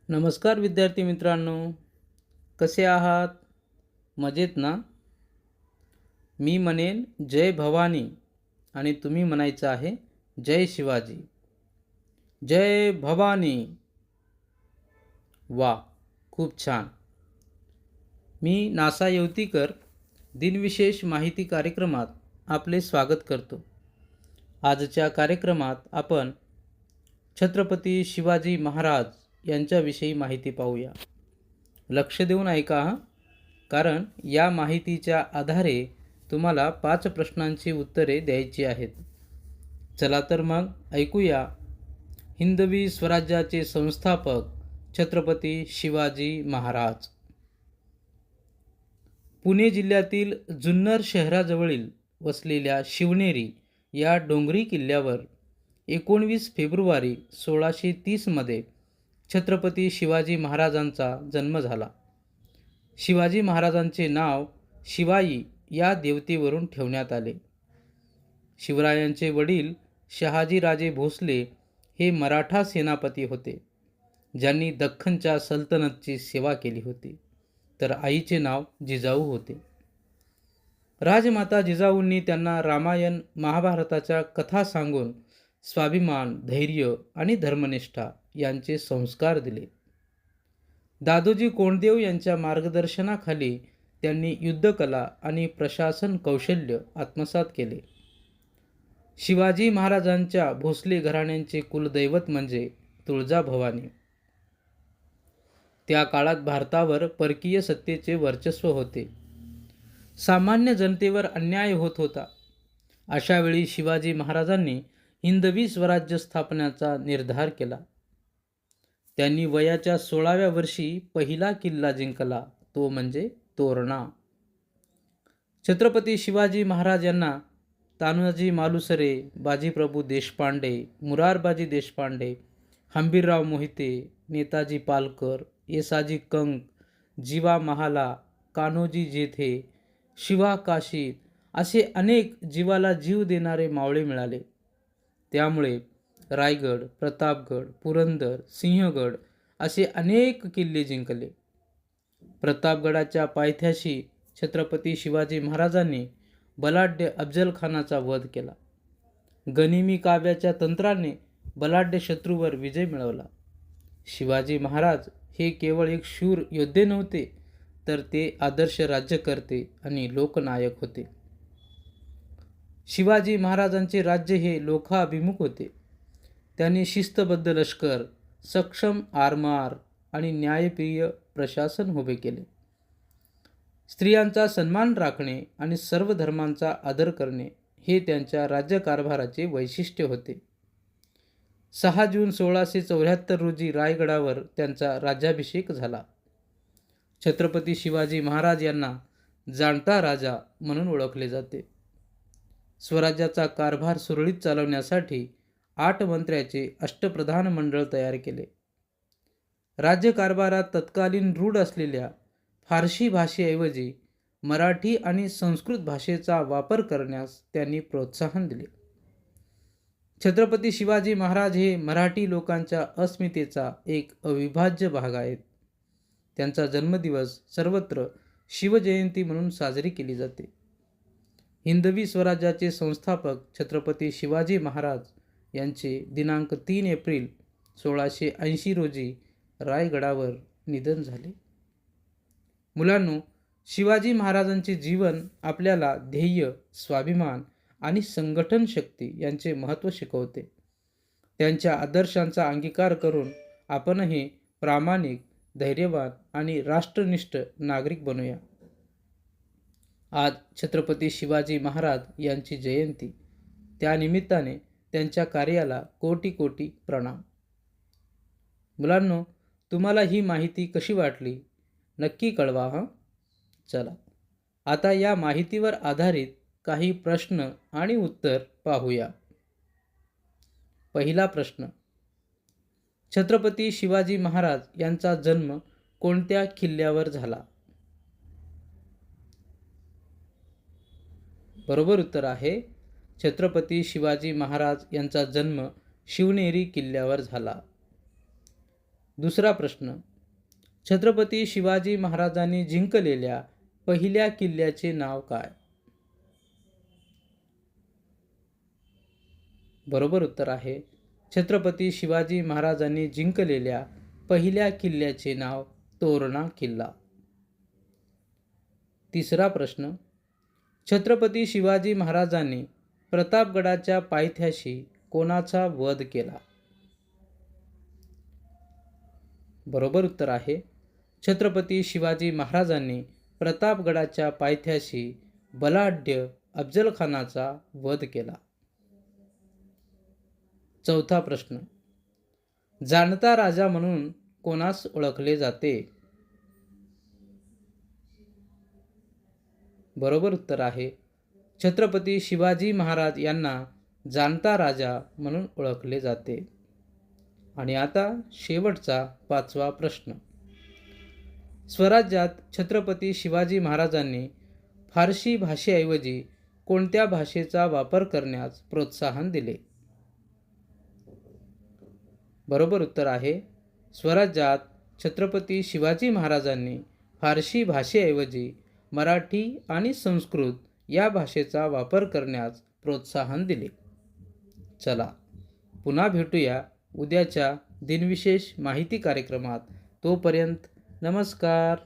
नमस्कार विद्यार्थी मित्रांनो, कसे आहात? मजेत ना? मी म्हणेन जय भवानी आणि तुम्ही म्हणायचं आहे जय शिवाजी. जय भवानी. वा, खूप छान. मी नासा येवतीकर दिनविशेष माहिती कार्यक्रमात आपले स्वागत करतो. आजच्या कार्यक्रमात आपण छत्रपती शिवाजी महाराज यांच्याविषयी माहिती पाहूया. लक्ष देऊन ऐका हां, कारण या माहितीच्या आधारे तुम्हाला 5 प्रश्नांची उत्तरे द्यायची आहेत. चला तर मग ऐकूया. हिंदवी स्वराज्याचे संस्थापक छत्रपती शिवाजी महाराज. पुणे जिल्ह्यातील जुन्नर शहराजवळील वसलेल्या शिवनेरी या डोंगरी किल्ल्यावर 19 फेब्रुवारी 1630 मध्ये छत्रपती शिवाजी महाराजांचा जन्म झाला. शिवाजी महाराजांचे नाव शिवाई या देवतेवरून ठेवण्यात आले. शिवरायांचे वडील शहाजीराजे भोसले हे मराठा सेनापती होते, ज्यांनी दख्खनच्या सल्तनतची सेवा केली होती. तर आईचे नाव जिजाऊ होते. राजमाता जिजाऊंनी त्यांना रामायण महाभारताच्या कथा सांगून स्वाभिमान, धैर्य आणि धर्मनिष्ठा यांचे संस्कार दिले. दादोजी कोंडदेव यांच्या मार्गदर्शनाखाली त्यांनी युद्धकला आणि प्रशासन कौशल्य आत्मसात केले. शिवाजी महाराजांच्या भोसले घराण्यांचे कुलदैवत म्हणजे तुळजाभवानी. त्या काळात भारतावर परकीय सत्तेचे वर्चस्व होते. सामान्य जनतेवर अन्याय होत होता. अशा वेळी शिवाजी महाराजांनी हिंदवी स्वराज्य स्थापनेचा निर्धार केला. त्यांनी वयाच्या 16व्या वर्षी पहिला किल्ला जिंकला, तो म्हणजे तोरणा. छत्रपती शिवाजी महाराज यांना तानाजी मालुसरे, बाजीप्रभू देशपांडे, मुरारबाजी देशपांडे, हंबीरराव मोहिते, नेताजी पालकर, येसाजी कंक, जीवा महाला, कान्होजी जेथे, शिवा काशीद असे अनेक जीवाला जीव देणारे मावळे मिळाले. त्यामुळे रायगड, प्रतापगड, पुरंदर, सिंहगड असे अनेक किल्ले जिंकले. प्रतापगडाच्या पायथ्याशी छत्रपती शिवाजी महाराजांनी बलाढ्य अफजलखानाचा वध केला. गनिमी काव्याच्या तंत्राने बलाढ्य शत्रूवर विजय मिळवला. शिवाजी महाराज हे केवळ एक शूर योद्धे नव्हते, तर ते आदर्श राज्यकर्ते आणि लोकनायक होते. शिवाजी महाराजांचे राज्य हे लोकाभिमुख होते. त्यांनी शिस्तबद्ध लष्कर, सक्षम आरमार आणि न्यायप्रिय प्रशासन उभे केले. स्त्रियांचा सन्मान राखणे आणि सर्व धर्मांचा आदर करणे हे त्यांच्या राज्यकारभाराचे वैशिष्ट्य होते. 6 जून 1674 रोजी रायगडावर त्यांचा राज्याभिषेक झाला. छत्रपती शिवाजी महाराज यांना जाणता राजा म्हणून ओळखले जाते. स्वराज्याचा कारभार सुरळीत चालवण्यासाठी 8 मंत्र्याचे अष्टप्रधान मंडळ तयार केले. राज्यकारभारात तत्कालीन रूढ असलेल्या फारसी भाषेऐवजी मराठी आणि संस्कृत भाषेचा वापर करण्यास त्यांनी प्रोत्साहन दिले. छत्रपती शिवाजी महाराज हे मराठी लोकांच्या अस्मितेचा एक अविभाज्य भाग आहेत. त्यांचा जन्मदिवस सर्वत्र शिवजयंती म्हणून साजरी केली जाते. हिंदवी स्वराज्याचे संस्थापक छत्रपती शिवाजी महाराज यांचे दिनांक 3 एप्रिल 1680 रोजी रायगडावर निधन झाले. मुलांनो, शिवाजी महाराजांचे जीवन आपल्याला ध्येय, स्वाभिमान आणि संघटन शक्ती यांचे महत्त्व शिकवते. त्यांच्या आदर्शांचा अंगीकार करून आपणही प्रामाणिक, धैर्यवान आणि राष्ट्रनिष्ठ नागरिक बनूया. आज छत्रपती शिवाजी महाराज यांची जयंती. त्यानिमित्ताने त्यांच्या कार्याला कोटी कोटी प्रणाम. मुलांनो, तुम्हाला ही माहिती कशी वाटली नक्की कळवा हं. चला, आता या माहितीवर आधारित काही प्रश्न आणि उत्तर पाहूया. पहिला प्रश्न, छत्रपती शिवाजी महाराज यांचा जन्म कोणत्या किल्ल्यावर झाला? बरोबर उत्तर आहे छत्रपती शिवाजी महाराज यांचा जन्म शिवनेरी किल्ल्यावर झाला. दुसरा प्रश्न, छत्रपती शिवाजी महाराजांनी जिंकलेल्या पहिल्या किल्ल्याचे नाव काय? बरोबर उत्तर आहे छत्रपती शिवाजी महाराजांनी जिंकलेल्या पहिल्या किल्ल्याचे नाव तोरणा किल्ला. तिसरा प्रश्न, छत्रपती शिवाजी महाराजांनी प्रतापगडाच्या पायथ्याशी कोणाचा वध केला? बरोबर उत्तर आहे छत्रपती शिवाजी महाराजांनी प्रतापगडाच्या पायथ्याशी बलाढ्य अफजलखानाचा वध केला. चौथा प्रश्न, जाणता राजा म्हणून कोणास ओळखले जाते? बरोबर उत्तर आहे छत्रपती शिवाजी महाराज यांना जाणता राजा म्हणून ओळखले जाते. आणि आता शेवटचा पाचवा प्रश्न, स्वराज्यात छत्रपती शिवाजी महाराजांनी फारसी भाषेऐवजी कोणत्या भाषेचा वापर करण्यास प्रोत्साहन दिले? बरोबर उत्तर आहे स्वराज्यात छत्रपती शिवाजी महाराजांनी फारसी भाषेऐवजी मराठी आणि संस्कृत या भाषेचा वापर करण्यास प्रोत्साहन दिले. चला पुन्हा भेटूया उद्याच्या दिनविशेष माहिती कार्यक्रमात. तोपर्यंत नमस्कार.